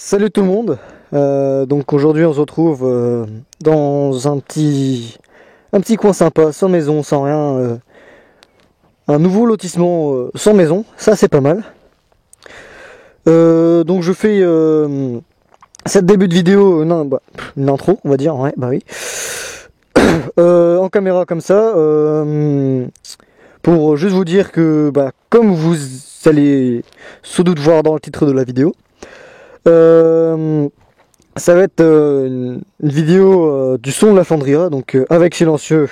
Salut tout le monde. Donc aujourd'hui on se retrouve dans un petit coin sympa, sans maison, sans rien. Un nouveau lotissement sans maison, ça c'est pas mal. Donc je fais cette début de vidéo, une intro on va dire, ouais bah oui. En caméra comme ça, pour juste vous dire que comme vous allez sans doute voir dans le titre de la vidéo, ça va être une vidéo du son de la Flandria, donc avec silencieux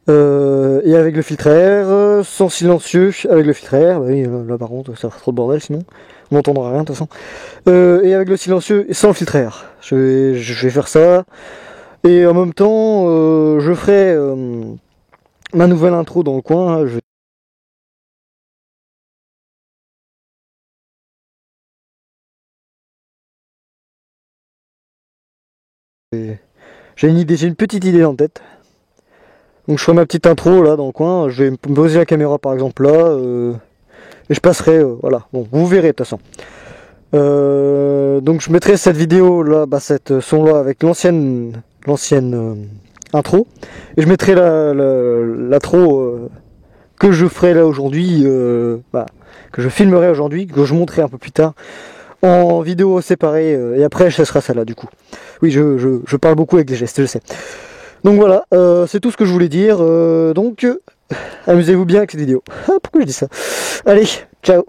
et avec le filtre à air, sans silencieux avec le filtre à air. Bah oui, là par contre ça fera trop de bordel sinon, on n'entendra rien de toute façon. Et avec le silencieux et sans le filtre à air. Je vais faire ça. Et en même temps, je ferai ma nouvelle intro dans le coin. J'ai une petite idée en tête. Donc je ferai ma petite intro là dans le coin. Je vais me poser la caméra par exemple là. Et je passerai, voilà. Bon, vous verrez de toute façon. Donc je mettrai cette vidéo là, cette son là avec l'ancienne intro. Et je mettrai l'intro que je ferai là aujourd'hui, que je filmerai aujourd'hui, que je montrerai un peu plus tard en vidéo séparée, et après ce sera celle-là du coup. Oui, je parle beaucoup avec des gestes, je sais. Donc voilà, c'est tout ce que je voulais dire, donc amusez-vous bien avec cette vidéo. Ah, pourquoi je dis ça? Allez, ciao.